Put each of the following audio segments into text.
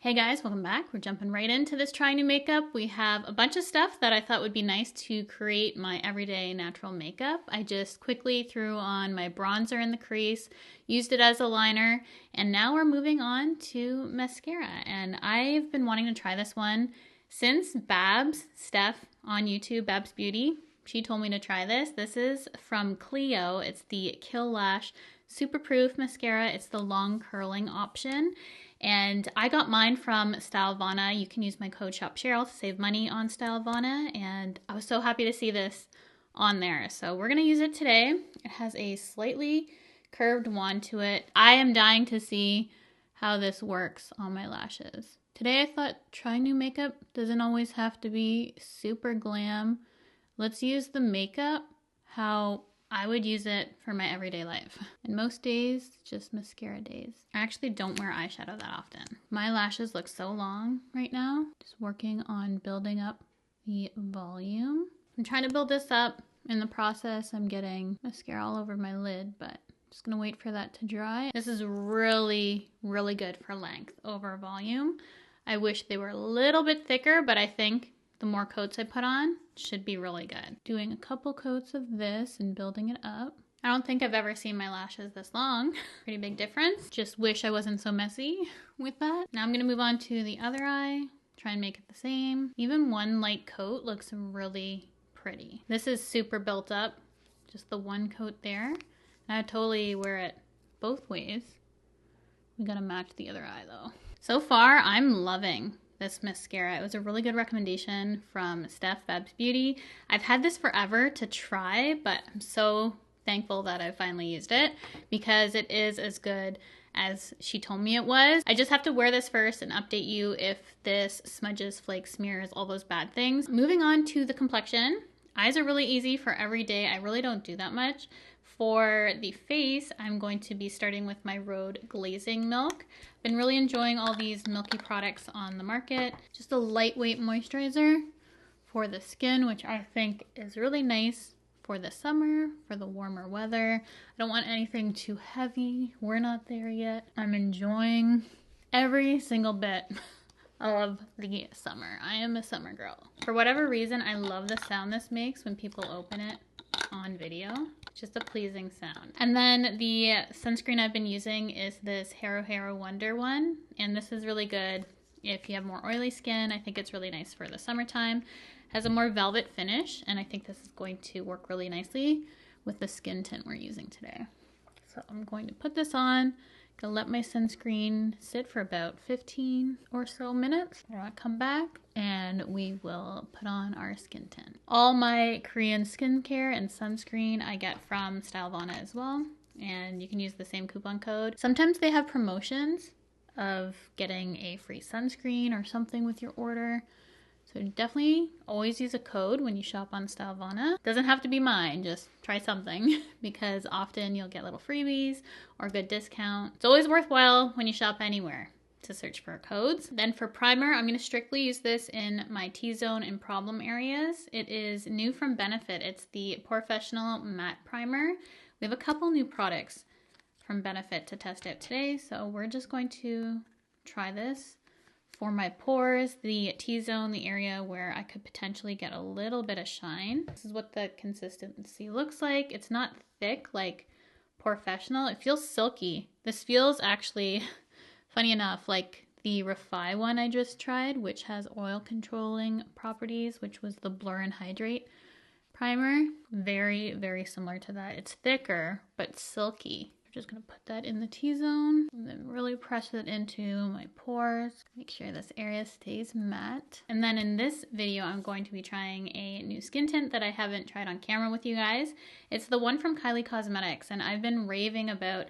Hey guys, welcome back. We're jumping right into this trying new makeup. We have a bunch of stuff that I thought would be nice to create my everyday natural makeup. I just quickly threw on my bronzer in the crease, used it as a liner, and now we're moving on to mascara. And I've been wanting to try this one since Steph on YouTube, Babs Beauty. She told me to try this. This is from Clio. It's the Kill Lash Super Proof Mascara. It's the long curling option. And I got mine from Stylovana. You can use my code ShopCheryl to save money on Stylovana. And I was so happy to see this on there. So we're going to use it today. It has a slightly curved wand to it. I am dying to see how this works on my lashes. Today I thought trying new makeup doesn't always have to be super glam. Let's use the makeup how I would use it for my everyday life. And most days, just mascara days. I actually don't wear eyeshadow that often. My lashes look so long right now. Just working on building up the volume. I'm trying to build this up. In the process, I'm getting mascara all over my lid, but I'm just gonna wait for that to dry. This is really, really good for length over volume. I wish they were a little bit thicker, but I think the more coats I put on should be really good. Doing a couple coats of this and building it up. I don't think I've ever seen my lashes this long. Pretty big difference. Just wish I wasn't so messy with that. Now I'm gonna move on to the other eye. Try and make it the same. Even one light coat looks really pretty. This is super built up. Just the one coat there. And I totally wear it both ways. We gotta match the other eye though. So far, I'm loving this mascara. It was a really good recommendation from Steph, Babs Beauty. I've had this forever to try, but I'm so thankful that I finally used it because it is as good as she told me it was. I just have to wear this first and update you if this smudges, flakes, smears, all those bad things. Moving on to the complexion. Eyes are really easy for every day. I really don't do that much. For the face, I'm going to be starting with my Rhode Glazing Milk. Been really enjoying all these milky products on the market. Just a lightweight moisturizer for the skin, which I think is really nice for the summer, for the warmer weather. I don't want anything too heavy. We're not there yet. I'm enjoying every single bit of the summer. I am a summer girl. For whatever reason, I love the sound this makes when people open it on video. Just a pleasing sound. And then the sunscreen I've been using is this Hero Wonder one, and this is really good if you have more oily skin. I think it's really nice for the summertime. Has a more velvet finish, and I think this is going to work really nicely with the skin tint we're using today. So I'm going to put this on. Gonna let my sunscreen sit for about 15 or so minutes. We're gonna come back and we will put on our skin tint. All my Korean skincare and sunscreen I get from Stylovana as well. And you can use the same coupon code. Sometimes they have promotions of getting a free sunscreen or something with your order. So definitely always use a code when you shop on Stylovana. Doesn't have to be mine, just try something because often you'll get little freebies or good discount. It's always worthwhile when you shop anywhere to search for codes. Then for primer, I'm gonna strictly use this in my T-zone and problem areas. It is new from Benefit. It's the Professional Matte Primer. We have a couple new products from Benefit to test out today, so we're just going to try this. For my pores, the T-zone, the area where I could potentially get a little bit of shine. This is what the consistency looks like. It's not thick like Professional. It feels silky. This feels actually, funny enough, like the Refi one I just tried, which has oil controlling properties, which was the Blur and Hydrate primer. Very, very similar to that. It's thicker, but silky. We're just gonna put that in the T-zone and then really press it into my pores. Make sure this area stays matte. And then in this video, I'm going to be trying a new skin tint that I haven't tried on camera with you guys. It's the one from Kylie Cosmetics, and I've been raving about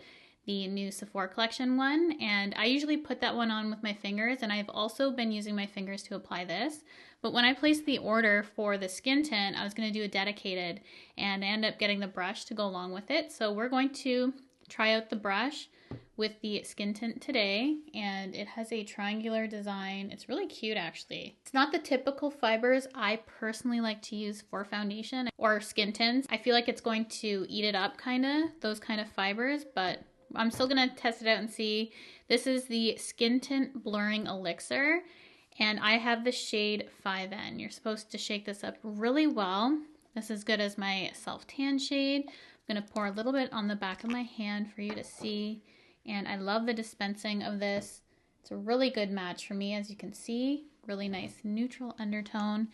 the new Sephora collection one, and I usually put that one on with my fingers, and I've also been using my fingers to apply this. But when I placed the order for the skin tint, I was gonna do a dedicated, and I ended up getting the brush to go along with it. So we're going to try out the brush with the skin tint today, and it has a triangular design. It's really cute actually. It's not the typical fibers I personally like to use for foundation or skin tints. I feel like it's going to eat it up those kind of fibers, but I'm still gonna test it out and see. This is the Skin Tint Blurring Elixir, and I have the shade 5N. You're supposed to shake this up really well. This is good as my self-tan shade. I'm gonna pour a little bit on the back of my hand for you to see, and I love the dispensing of this. It's a really good match for me, as you can see. Really nice neutral undertone.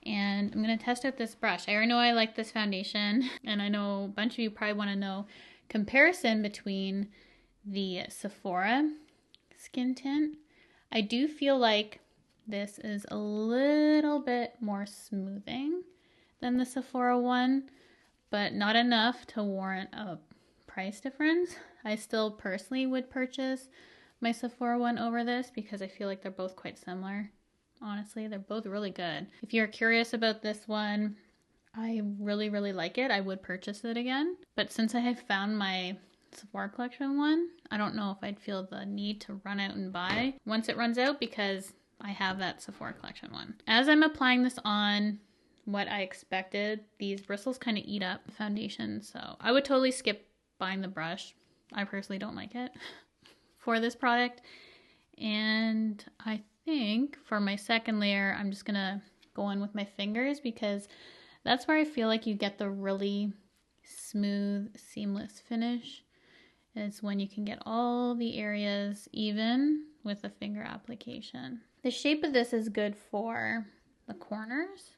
And I'm going to test out this brush. I already know I like this foundation, and I know a bunch of you probably want to know comparison between the Sephora skin tint. I do feel like this is a little bit more smoothing than the Sephora one, but not enough to warrant a price difference. I still personally would purchase my Sephora one over this because I feel like they're both quite similar. Honestly, they're both really good. If you're curious about this one, I really, really like it. I would purchase it again. But since I have found my Sephora collection one, I don't know if I'd feel the need to run out and buy once it runs out because I have that Sephora collection one. As I'm applying this on, what I expected, these bristles kind of eat up the foundation. So I would totally skip buying the brush. I personally don't like it for this product. And I think for my second layer, I'm just gonna go in with my fingers because that's where I feel like you get the really smooth, seamless finish. It's when you can get all the areas even with the finger application. The shape of this is good for the corners.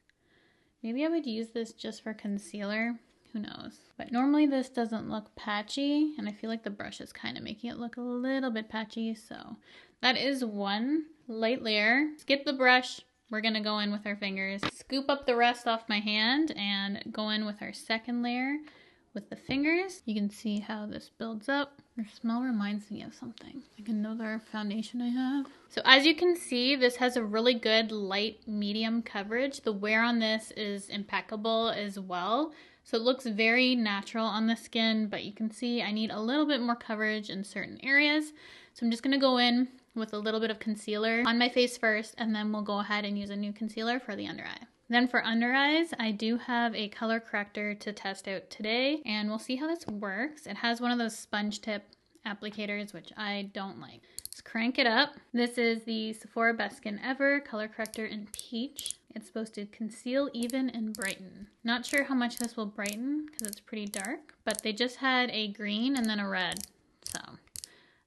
Maybe I would use this just for concealer. Who knows? But normally this doesn't look patchy, and I feel like the brush is kind of making it look a little bit patchy. So that is one light layer. Skip the brush. We're gonna go in with our fingers. Scoop up the rest off my hand and go in with our second layer with the fingers. You can see how this builds up. Your smell reminds me of something, like another foundation I have. So as you can see, this has a really good light medium coverage. The wear on this is impeccable as well. So it looks very natural on the skin, but you can see I need a little bit more coverage in certain areas. So I'm just gonna go in with a little bit of concealer on my face first, and then we'll go ahead and use a new concealer for the under eye. Then for under eyes, I do have a color corrector to test out today, and we'll see how this works. It has one of those sponge tip applicators, which I don't like. Let's crank it up. This is the Sephora Best Skin Ever color corrector in Peach. It's supposed to conceal, even, and brighten. Not sure how much this will brighten because it's pretty dark, but they just had a green and then a red. So I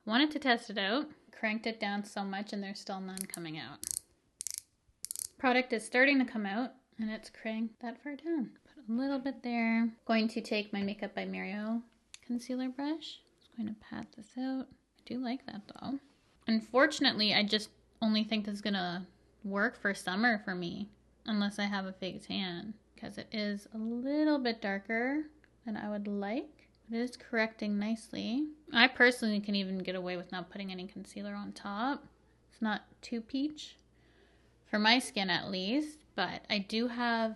wanted to test it out. Cranked it down so much and there's still none coming out. Product is starting to come out and it's cranked that far down. Put a little bit there. Going to take my Makeup by Cheryl concealer brush. Just going to pat this out. I do like that though. Unfortunately, I just only think this is gonna work for summer for me unless I have a fake tan because it is a little bit darker than I would like. It is correcting nicely. I personally can even get away with not putting any concealer on top. It's not too peach, for my skin at least, but I do have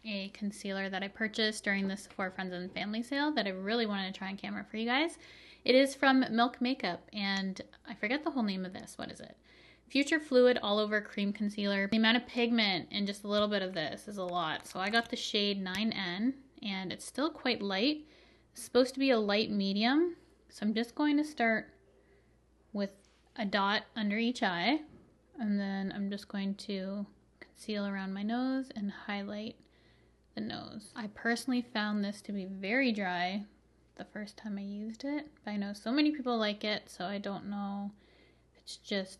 a concealer that I purchased during the Sephora Friends and Family sale that I really wanted to try on camera for you guys. It is from Milk Makeup, and I forget the whole name of this. What is it? Future Fluid All Over Cream Concealer. The amount of pigment in just a little bit of this is a lot. So I got the shade 9N, and it's still quite light. It's supposed to be a light medium, so I'm just going to start with a dot under each eye, and then I'm just going to conceal around my nose and highlight the nose. I personally found this to be very dry the first time I used it, but I know so many people like it, so I don't know if it's just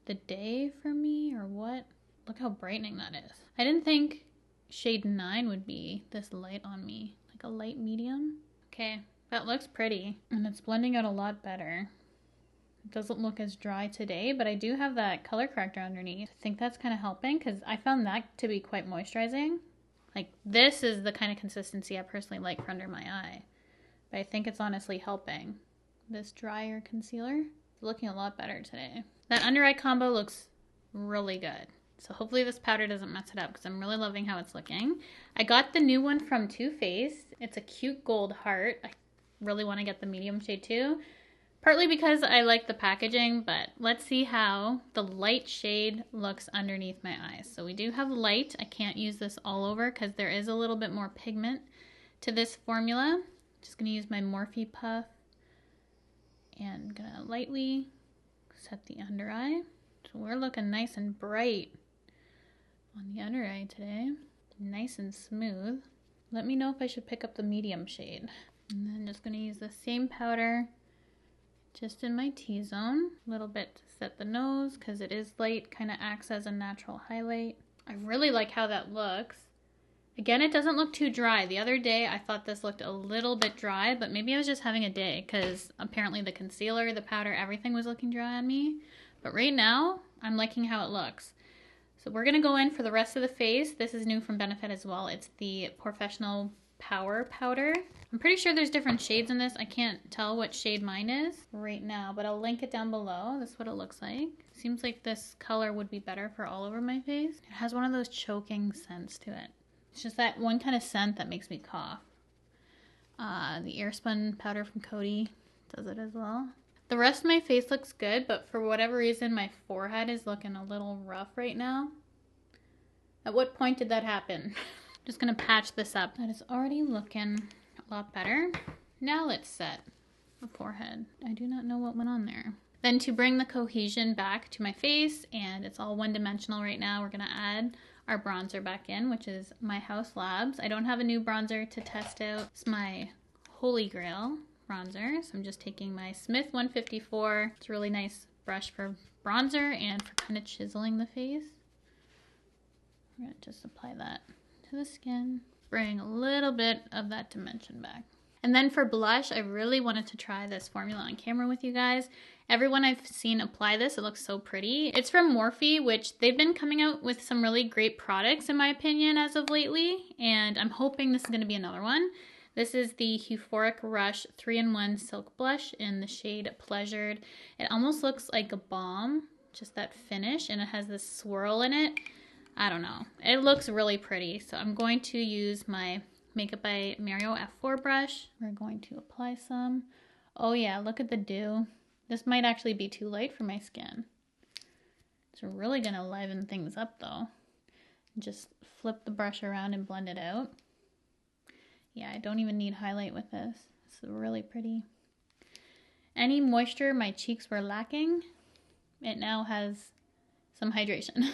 the day for me or what. Look how brightening that is. I didn't think shade 9 would be this light on me, like a light medium. Okay, that looks pretty, and it's blending out a lot better. It doesn't look as dry today, but I do have that color corrector underneath. I think that's kind of helping because I found that to be quite moisturizing. Like, this is the kind of consistency I personally like for under my eye, but I think it's honestly helping. This drier concealer is looking a lot better today. That under eye combo looks really good. So hopefully this powder doesn't mess it up because I'm really loving how it's looking. I got the new one from Too Faced. It's a cute gold heart. I really want to get the medium shade too. Partly because I like the packaging, but let's see how the light shade looks underneath my eyes. So we do have light. I can't use this all over because there is a little bit more pigment to this formula. Just going to use my Morphe Puff and gonna lightly set the under eye. So we're looking nice and bright on the under eye today. Nice and smooth. Let me know if I should pick up the medium shade. And then just gonna use the same powder just in my T-zone. A little bit to set the nose because it is light, kind of acts as a natural highlight. I really like how that looks. Again, it doesn't look too dry. The other day I thought this looked a little bit dry, but maybe I was just having a day because apparently the concealer, the powder, everything was looking dry on me. But right now, I'm liking how it looks. So we're gonna go in for the rest of the face. This is new from Benefit as well. It's the Professional Power Powder. I'm pretty sure there's different shades in this. I can't tell what shade mine is right now, but I'll link it down below. This is what it looks like. Seems like this color would be better for all over my face. It has one of those choking scents to it. It's just that one kind of scent that makes me cough. The Airspun powder from Coty does it as well. The rest of my face looks good, but for whatever reason, my forehead is looking a little rough right now. At what point did that happen? Just gonna patch this up. That is already looking a lot better. Now let's set the forehead. I do not know what went on there. Then to bring the cohesion back to my face, and it's all one-dimensional right now, we're gonna add our bronzer back in, which is my House Labs. I don't have a new bronzer to test out. It's my Holy Grail bronzer. So I'm just taking my Smith 154. It's a really nice brush for bronzer and for kind of chiseling the face. We're gonna just apply that to the skin. Bring a little bit of that dimension back. And then for blush, I really wanted to try this formula on camera with you guys. Everyone I've seen apply this, it looks so pretty. It's from Morphe, which they've been coming out with some really great products in my opinion as of lately. And I'm hoping this is gonna be another one. This is the Euphoric Rush 3-in-1 Silk Blush in the shade Pleasured. It almost looks like a balm, just that finish, and it has this swirl in it. I don't know. It looks really pretty. So I'm going to use my Makeup by Mario F4 brush. We're going to apply some. Oh yeah, look at the dew. This might actually be too light for my skin. It's really gonna liven things up though. Just flip the brush around and blend it out. Yeah, I don't even need highlight with this. It's really pretty. Any moisture my cheeks were lacking, it now has some hydration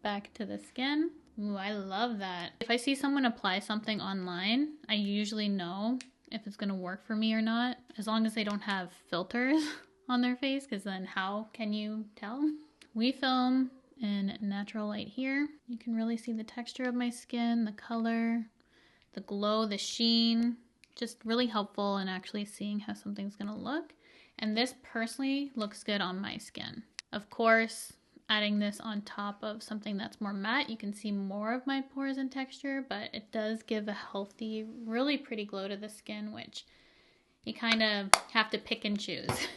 back to the skin. Ooh, I love that. If I see someone apply something online, I usually know if it's gonna work for me or not, as long as they don't have filters on their face, because then how can you tell? We film in natural light here. You can really see the texture of my skin, the color, the glow, the sheen, just really helpful in actually seeing how something's gonna look. And this personally looks good on my skin. Of course, adding this on top of something that's more matte, you can see more of my pores and texture, but it does give a healthy, really pretty glow to the skin, which you kind of have to pick and choose.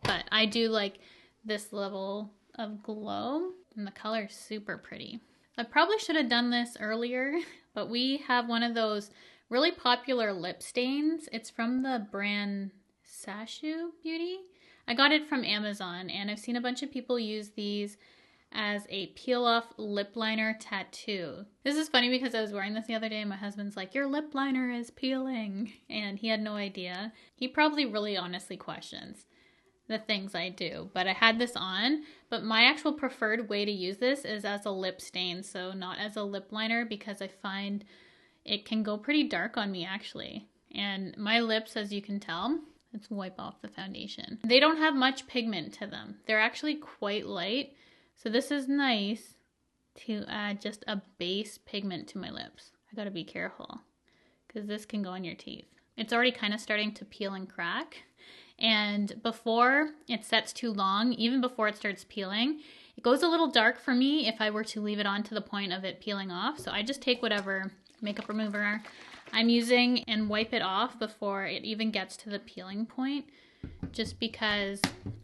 But I do like this level of glow, and the color is super pretty. I probably should have done this earlier, but we have one of those really popular lip stains. It's from the brand Sashu Beauty. I got it from Amazon, and I've seen a bunch of people use these as a peel-off lip liner tattoo. This is funny because I was wearing this the other day and my husband's like, your lip liner is peeling, and he had no idea. He probably really honestly questions the things I do, but I had this on. But my actual preferred way to use this is as a lip stain, so not as a lip liner, because I find it can go pretty dark on me actually. And my lips, as you can tell, let's wipe off the foundation. They don't have much pigment to them. They're actually quite light. So this is nice to add just a base pigment to my lips. I gotta be careful because this can go in your teeth. It's already kind of starting to peel and crack. And before it sets too long, even before it starts peeling, it goes a little dark for me if I were to leave it on to the point of it peeling off. So I just take whatever makeup remover I'm using and wipe it off before it even gets to the peeling point, just because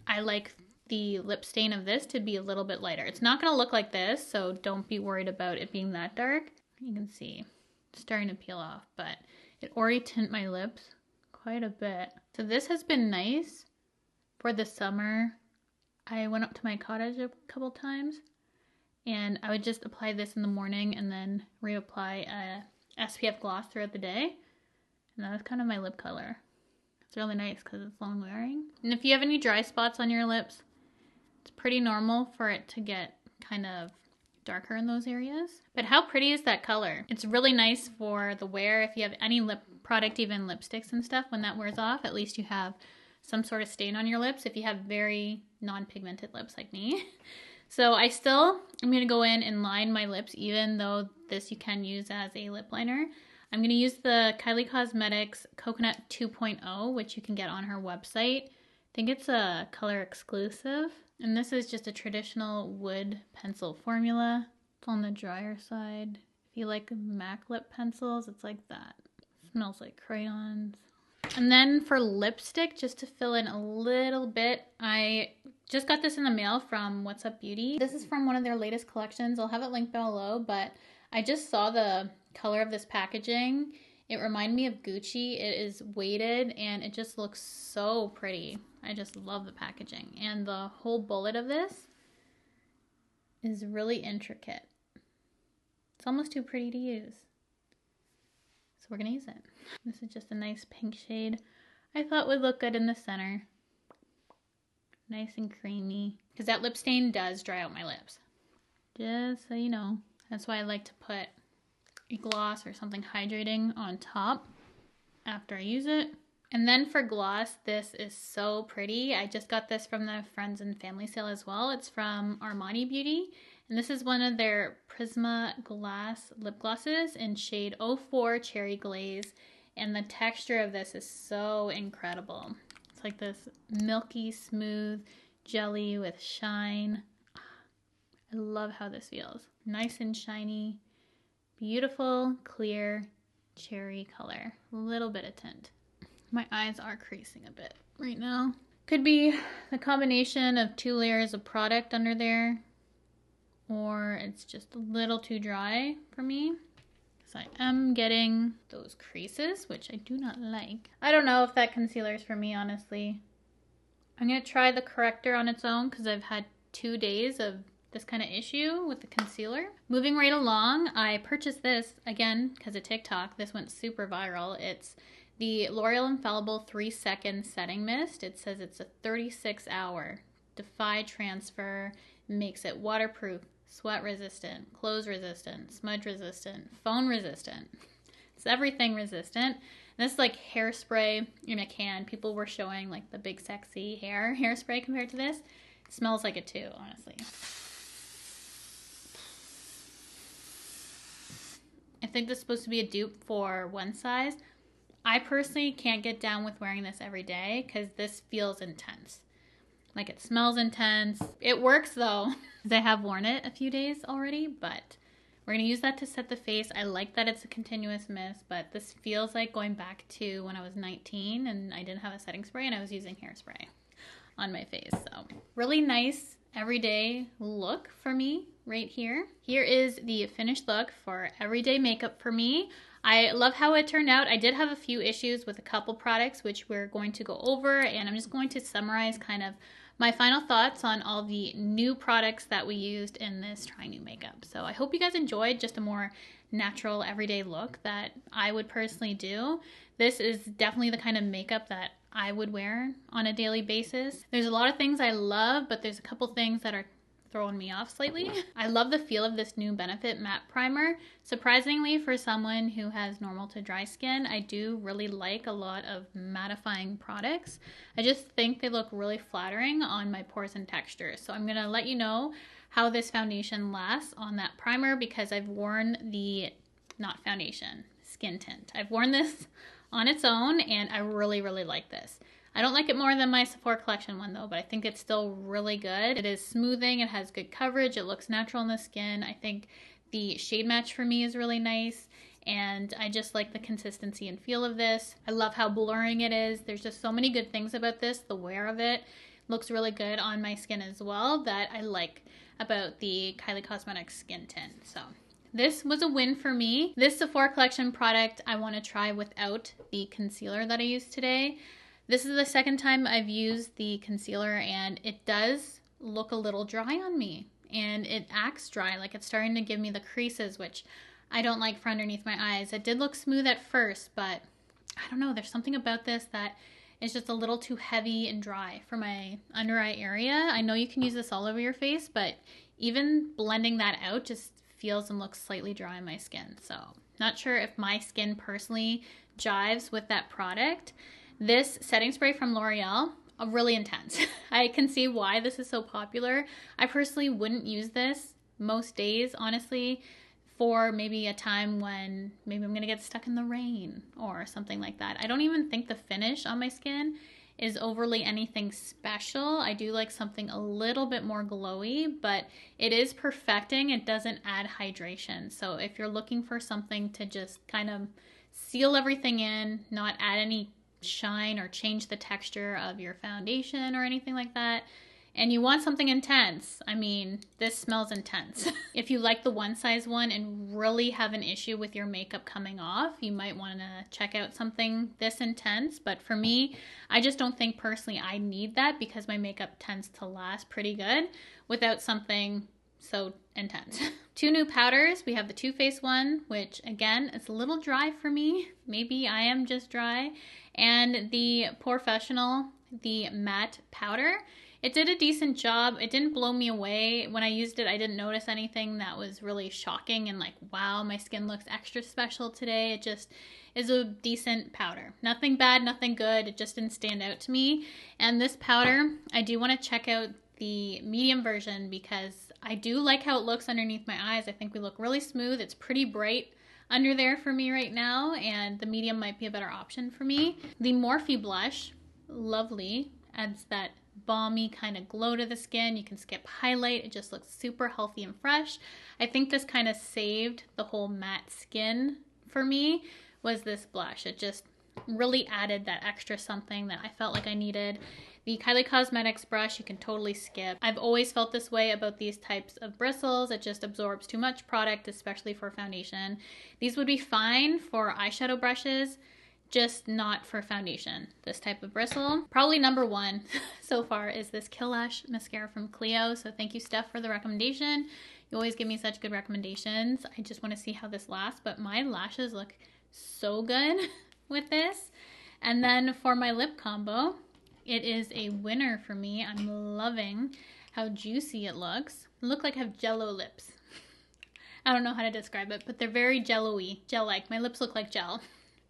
I like the lip stain of this to be a little bit lighter. It's not going to look like this, so don't be worried about it being that dark. You can see it's starting to peel off, but it already tinted my lips quite a bit. So this has been nice for the summer. I went up to my cottage a couple times and I would just apply this in the morning and then reapply a SPF gloss throughout the day. And that was kind of my lip color. It's really nice because it's long wearing. And if you have any dry spots on your lips, It's pretty normal for it to get kind of darker in those areas. But how pretty is that color? It's really nice for the wear. If you have any lip product, even lipsticks and stuff, when that wears off, at least you have some sort of stain on your lips if you have very non-pigmented lips like me. So I'm going to go in and line my lips, even though this you can use as a lip liner. I'm going to use the Kylie Cosmetics Coconut 2.0, which you can get on her website. I think it's a color exclusive. And this is just a traditional wood pencil formula. It's on the drier side. If you like MAC lip pencils, it's like that. It smells like crayons. And then for lipstick, just to fill in a little bit, I just got this in the mail from What's Up Beauty. This is from one of their latest collections. I'll have it linked below, but I just saw the color of this packaging. It reminded me of Gucci. It is weighted and it just looks so pretty. I just love the packaging. And the whole bullet of this is really intricate. It's almost too pretty to use. So we're gonna use it. This is just a nice pink shade. I thought would look good in the center. Nice and creamy. Because that lip stain does dry out my lips. Just so you know. That's why I like to put a gloss or something hydrating on top after I use it. And then for gloss, this is so pretty. I just got this from the Friends and Family sale as well. It's from Armani Beauty. And this is one of their Prisma Glass lip glosses in shade 04 Cherry Glaze. And the texture of this is so incredible. It's like this milky, smooth jelly with shine. I love how this feels. Nice and shiny. Beautiful, clear, cherry color. A little bit of tint. My eyes are creasing a bit right now. Could be the combination of 2 layers of product under there, or it's just a little too dry for me. Because I am getting those creases, which I do not like. I don't know if that concealer is for me, honestly. I'm going to try the corrector on its own because I've had 2 days of this kind of issue with the concealer. Moving right along, I purchased this, again, because of TikTok. This went super viral. It's the L'Oreal Infallible 3-Second Setting Mist. It says it's a 36-hour, defy transfer, makes it waterproof, sweat resistant, clothes resistant, smudge resistant, phone resistant. It's everything resistant. And this is like hairspray in a can. People were showing like the big sexy hairspray compared to this. It smells like it too, honestly. I think this is supposed to be a dupe for One Size. I personally can't get down with wearing this every day because this feels intense. Like it smells intense. It works though. I have worn it a few days already, but we're going to use that to set the face. I like that it's a continuous mist, but this feels like going back to when I was 19 and I didn't have a setting spray and I was using hairspray on my face. So really nice everyday look for me right here. Here is the finished look for everyday makeup for me. I love how it turned out. I did have a few issues with a couple products, which we're going to go over, and I'm just going to summarize kind of my final thoughts on all the new products that we used in this Try New Makeup. So I hope you guys enjoyed just a more natural everyday look that I would personally do. This is definitely the kind of makeup that I would wear on a daily basis. There's a lot of things I love, but there's a couple things that are throwing me off slightly. I love the feel of this new Benefit Matte Primer. Surprisingly, for someone who has normal to dry skin, I do really like a lot of mattifying products. I just think they look really flattering on my pores and texture. So I'm gonna let you know how this foundation lasts on that primer because I've worn the, not foundation, skin tint. I've worn this on its own and I really, really like this. I don't like it more than my Sephora Collection one though, but I think it's still really good. It is smoothing, it has good coverage, it looks natural on the skin. I think the shade match for me is really nice and I just like the consistency and feel of this. I love how blurring it is. There's just so many good things about this. The wear of it looks really good on my skin as well that I like about the Kylie Cosmetics skin tint. So this was a win for me. This Sephora Collection product I want to try without the concealer that I used today. This is the second time I've used the concealer and it does look a little dry on me and it acts dry, like it's starting to give me the creases, which I don't like for underneath my eyes. It did look smooth at first, but I don't know, there's something about this that is just a little too heavy and dry for my under eye area. I know you can use this all over your face, but even blending that out just feels and looks slightly dry on my skin. So not sure if my skin personally jives with that product. This setting spray from L'Oreal, really intense. I can see why this is so popular. I personally wouldn't use this most days, honestly, for maybe a time when maybe I'm gonna get stuck in the rain or something like that. I don't even think the finish on my skin is overly anything special. I do like something a little bit more glowy, but it is perfecting. It doesn't add hydration. So if you're looking for something to just kind of seal everything in, not add any shine or change the texture of your foundation or anything like that, and you want something intense, I mean, this smells intense. If you like the one size one and really have an issue with your makeup coming off, you might want to check out something this intense. But for me, I just don't think personally I need that because my makeup tends to last pretty good without something so intense. Two new powders. We have the Too Faced one, which again, it's a little dry for me. Maybe I am just dry. And the Professional, the matte powder. It did a decent job. It didn't blow me away. When I used it, I didn't notice anything that was really shocking and like, wow, my skin looks extra special today. It just is a decent powder. Nothing bad, nothing good. It just didn't stand out to me. And this powder, I do want to check out the medium version because I do like how it looks underneath my eyes. I think we look really smooth. It's pretty bright under there for me right now, and the medium might be a better option for me. The Morphe blush, lovely, adds that balmy kind of glow to the skin. You can skip highlight. It just looks super healthy and fresh. I think this kind of saved the whole matte skin for me, was this blush. It just really added that extra something that I felt like I needed. The Kylie Cosmetics brush, you can totally skip. I've always felt this way about these types of bristles. It just absorbs too much product, especially for foundation. These would be fine for eyeshadow brushes, just not for foundation. This type of bristle. Probably number one so far is this Kill Lash mascara from Clio. So thank you, Steph, for the recommendation. You always give me such good recommendations. I just want to see how this lasts, but my lashes look so good with this. And then for my lip combo, it is a winner for me. I'm loving how juicy it looks. They look like I have jello lips. I don't know how to describe it, but they're very jello-y, gel-like. My lips look like gel.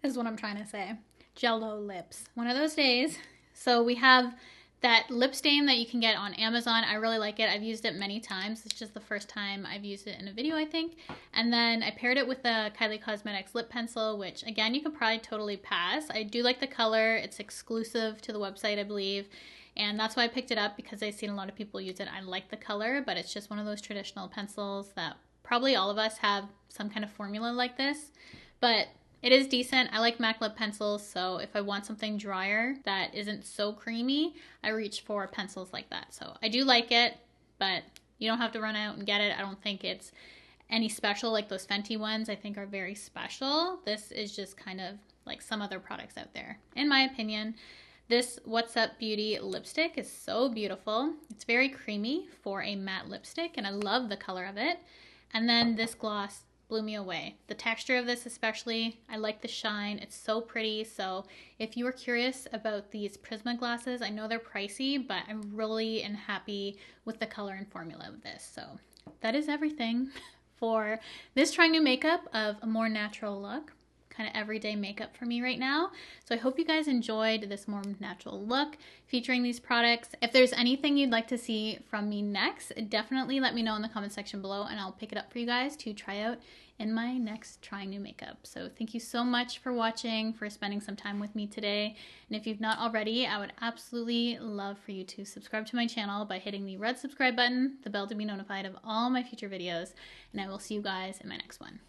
Is what I'm trying to say. Jello lips. One of those days. So we have that lip stain that you can get on Amazon. I really like it. I've used it many times. It's just the first time I've used it in a video, I think. And then I paired it with the Kylie Cosmetics lip pencil, which again, you could probably totally pass. I do like the color. It's exclusive to the website, I believe. And that's why I picked it up, because I've seen a lot of people use it. I like the color, but it's just one of those traditional pencils that probably all of us have some kind of formula like this. But it is decent. I like MAC lip pencils, so if I want something drier that isn't so creamy, I reach for pencils like that. So I do like it, but you don't have to run out and get it. I don't think it's any special like those Fenty ones. I think are very special. This is just kind of like some other products out there, in my opinion. This What's Up Beauty lipstick is so beautiful. It's very creamy for a matte lipstick, and I love the color of it. And then this gloss blew me away. The texture of this especially, I like the shine. It's so pretty. So if you were curious about these Prisma glasses, I know they're pricey, but I really am happy with the color and formula of this. So that is everything for this trying new makeup of a more natural look. Kind of everyday makeup for me right now. So I hope you guys enjoyed this more natural look featuring these products. If there's anything you'd like to see from me next, definitely let me know in the comment section below, and I'll pick it up for you guys to try out in my next trying new makeup. So thank you so much for watching, for spending some time with me today. And if you've not already, I would absolutely love for you to subscribe to my channel by hitting the red subscribe button, the bell to be notified of all my future videos, and I will see you guys in my next one.